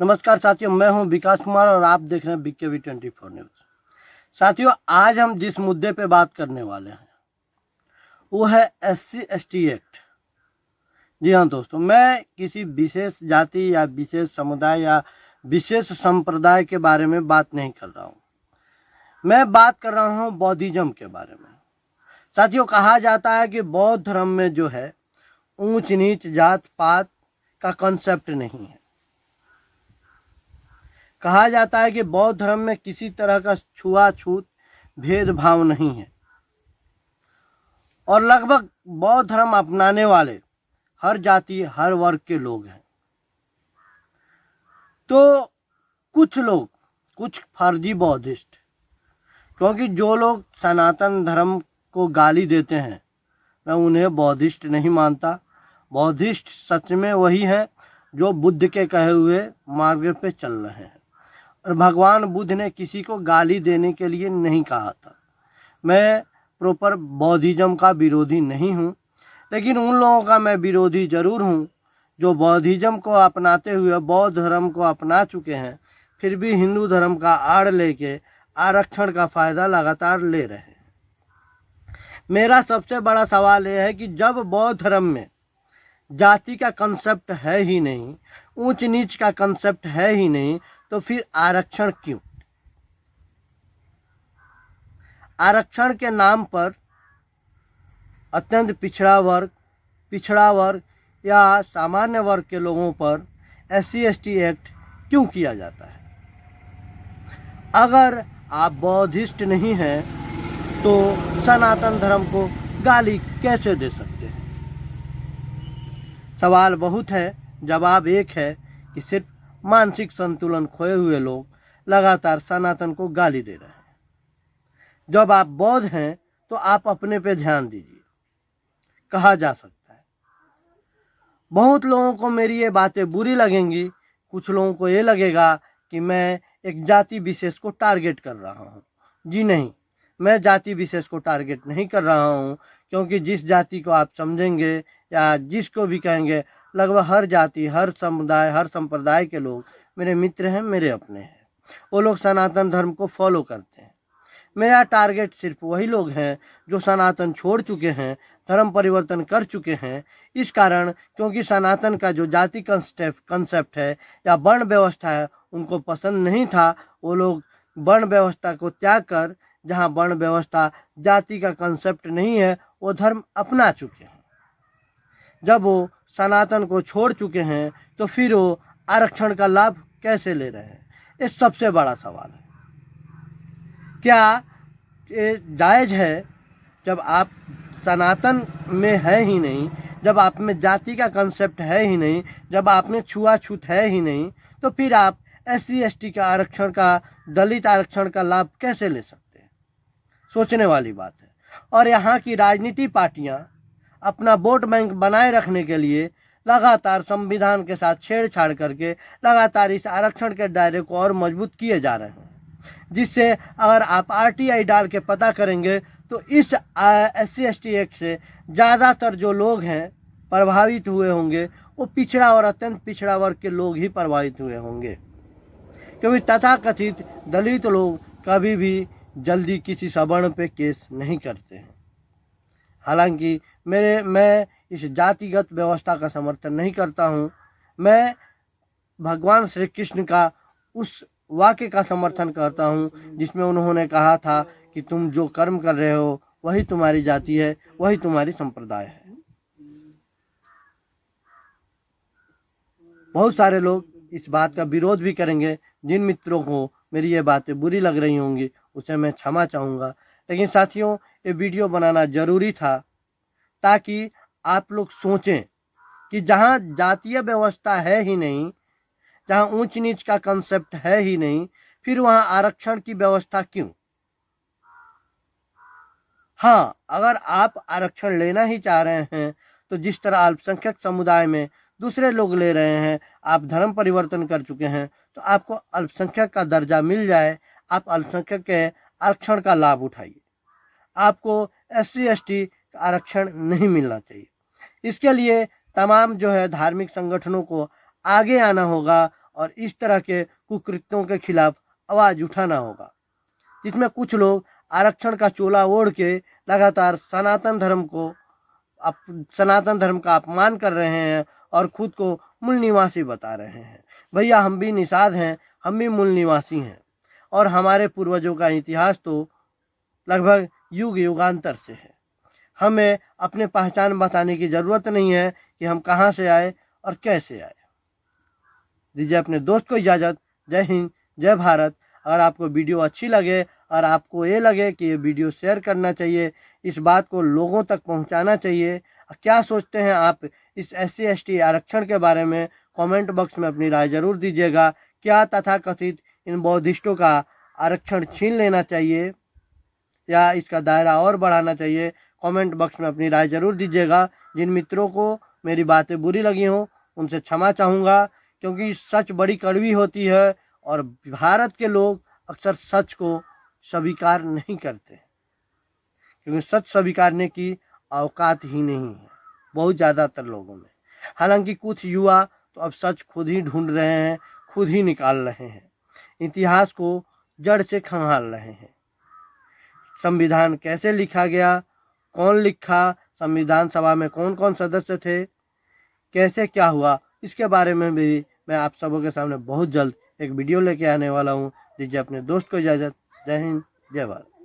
नमस्कार साथियों, मैं हूं विकास कुमार और आप देख रहे हैं BKV 24 न्यूज़। साथियों, आज हम जिस मुद्दे पे बात करने वाले हैं वो है SC/ST एक्ट। जी हाँ दोस्तों, मैं किसी विशेष जाति या विशेष समुदाय या विशेष संप्रदाय के बारे में बात नहीं कर रहा हूँ। मैं बात कर रहा हूँ बौद्धिज्म के बारे में। साथियों, कहा जाता है कि बौद्ध धर्म में जो है ऊंच नीच जात पात का कंसेप्ट नहीं है। कहा जाता है कि बौद्ध धर्म में किसी तरह का छुआछूत भेदभाव नहीं है और लगभग बौद्ध धर्म अपनाने वाले हर जाति हर वर्ग के लोग हैं। तो कुछ फर्जी बौद्धिस्ट, क्योंकि जो लोग सनातन धर्म को गाली देते हैं मैं उन्हें बौद्धिस्ट नहीं मानता। बौद्धिस्ट सच में वही है जो बुद्ध के कहे हुए मार्ग पे चल रहे हैं और भगवान बुद्ध ने किसी को गाली देने के लिए नहीं कहा था। मैं प्रॉपर बौद्धिज्म का विरोधी नहीं हूँ, लेकिन उन लोगों का मैं विरोधी ज़रूर हूँ जो बौद्धिज्म को अपनाते हुए बौद्ध धर्म को अपना चुके हैं, फिर भी हिंदू धर्म का आड़ लेके आरक्षण का फ़ायदा लगातार ले रहे हैं। मेरा सबसे बड़ा सवाल यह है कि जब बौद्ध धर्म में जाति का कंसेप्ट है ही नहीं, ऊंच नीच का कंसेप्ट है ही नहीं, तो फिर आरक्षण क्यों? आरक्षण के नाम पर अत्यंत पिछड़ा वर्ग या सामान्य वर्ग के लोगों पर SC/ST एक्ट क्यों किया जाता है? अगर आप बौद्धिस्ट नहीं हैं तो सनातन धर्म को गाली कैसे दे सकते हैं? सवाल बहुत है, जवाब एक है कि सिर्फ मानसिक संतुलन खोए हुए लोग लगातार सनातन को गाली दे रहे हैं। जब आप बौद्ध हैं तो आप अपने पे ध्यान दीजिए, कहा जा सकता है। बहुत लोगों को मेरी ये बातें बुरी लगेंगी, कुछ लोगों को ये लगेगा कि मैं एक जाति विशेष को टारगेट कर रहा हूँ। जी नहीं, मैं जाति विशेष को टारगेट नहीं कर रहा हूँ, क्योंकि जिस जाति को आप समझेंगे या जिसको भी कहेंगे, लगभग हर जाति हर समुदाय हर संप्रदाय के लोग मेरे मित्र हैं, मेरे अपने हैं। वो लोग सनातन धर्म को फॉलो करते हैं। मेरा टारगेट सिर्फ वही लोग हैं जो सनातन छोड़ चुके हैं, धर्म परिवर्तन कर चुके हैं। इस कारण, क्योंकि सनातन का जो जाति कंसेप्ट है या वर्ण व्यवस्था है उनको पसंद नहीं था, वो लोग वर्ण व्यवस्था को त्याग कर, जहाँ वर्ण व्यवस्था जाति का कंसेप्ट नहीं है, वो धर्म अपना चुके हैं। जब वो सनातन को छोड़ चुके हैं तो फिर वो आरक्षण का लाभ कैसे ले रहे हैं? ये सबसे बड़ा सवाल है। क्या ये जायज़ है जब आप सनातन में है ही नहीं, जब आप में जाति का कंसेप्ट है ही नहीं, जब आप में छुआछूत है ही नहीं, तो फिर आप SC/ST का आरक्षण का, दलित आरक्षण का लाभ कैसे ले सकते हैं? सोचने वाली बात है। और यहाँ की राजनीति पार्टियाँ अपना वोट बैंक बनाए रखने के लिए लगातार संविधान के साथ छेड़छाड़ करके लगातार इस आरक्षण के दायरे को और मजबूत किए जा रहे हैं, जिससे अगर आप RTI डाल के पता करेंगे तो इस SC/ST एक्ट से ज़्यादातर जो लोग हैं प्रभावित हुए होंगे वो पिछड़ा और अत्यंत पिछड़ा वर्ग के लोग ही प्रभावित हुए होंगे, क्योंकि तथाकथित दलित लोग कभी भी जल्दी किसी सवर्ण पे केस नहीं करते हैं। हालांकि मैं इस जातिगत व्यवस्था का समर्थन नहीं करता हूँ। मैं भगवान श्री कृष्ण का उस वाक्य का समर्थन करता हूँ जिसमें उन्होंने कहा था कि तुम जो कर्म कर रहे हो वही तुम्हारी जाति है, वही तुम्हारी संप्रदाय है। बहुत सारे लोग इस बात का विरोध भी करेंगे। जिन मित्रों को मेरी ये बातें बुरी लग रही होंगी उसे मैं क्षमा चाहूँगा, लेकिन साथियों, ये वीडियो बनाना ज़रूरी था ताकि आप लोग सोचें कि जहाँ जातीय व्यवस्था है ही नहीं, जहाँ ऊंच नीच का कंसेप्ट है ही नहीं, फिर वहाँ आरक्षण की व्यवस्था क्यों? हाँ, अगर आप आरक्षण लेना ही चाह रहे हैं तो जिस तरह अल्पसंख्यक समुदाय में दूसरे लोग ले रहे हैं, आप धर्म परिवर्तन कर चुके हैं, तो आपको अल्पसंख्यक का दर्जा मिल जाए, आप अल्पसंख्यक के आरक्षण का लाभ उठाइए। आपको SC/ST आरक्षण नहीं मिलना चाहिए। इसके लिए तमाम जो है धार्मिक संगठनों को आगे आना होगा और इस तरह के कुकृत्यों के खिलाफ आवाज़ उठाना होगा, जिसमें कुछ लोग आरक्षण का चोला ओढ़ के लगातार सनातन धर्म का अपमान कर रहे हैं और खुद को मूल निवासी बता रहे हैं। भैया, हम भी निषाद हैं, हम भी मूल निवासी हैं और हमारे पूर्वजों का इतिहास तो लगभग युग युगांतर से है। हमें अपने पहचान बताने की ज़रूरत नहीं है कि हम कहाँ से आए और कैसे आए। दीजिए अपने दोस्त को इजाज़त। जय हिंद, जय भारत। अगर आपको वीडियो अच्छी लगे और आपको ये लगे कि ये वीडियो शेयर करना चाहिए, इस बात को लोगों तक पहुंचाना चाहिए, क्या सोचते हैं आप इस SC/ST आरक्षण के बारे में, कमेंट बॉक्स में अपनी राय जरूर दीजिएगा। क्या तथाकथित इन बौद्धिस्टों का आरक्षण छीन लेना चाहिए या इसका दायरा और बढ़ाना चाहिए? कमेंट बॉक्स में अपनी राय जरूर दीजिएगा। जिन मित्रों को मेरी बातें बुरी लगी हों उनसे क्षमा चाहूँगा, क्योंकि सच बड़ी कड़वी होती है और भारत के लोग अक्सर सच को स्वीकार नहीं करते, क्योंकि सच स्वीकारने की औकात ही नहीं है बहुत ज़्यादातर लोगों में। हालांकि कुछ युवा तो अब सच खुद ही ढूंढ रहे हैं, खुद ही निकाल रहे हैं, इतिहास को जड़ से खंगाल रहे हैं। संविधान कैसे लिखा गया, कौन लिखा, संविधान सभा में कौन कौन सदस्य थे, कैसे क्या हुआ, इसके बारे में भी मैं आप सबों के सामने बहुत जल्द एक वीडियो लेके आने वाला हूँ। दीजिए अपने दोस्त को इजाज़त। जय हिंद, जय भारत।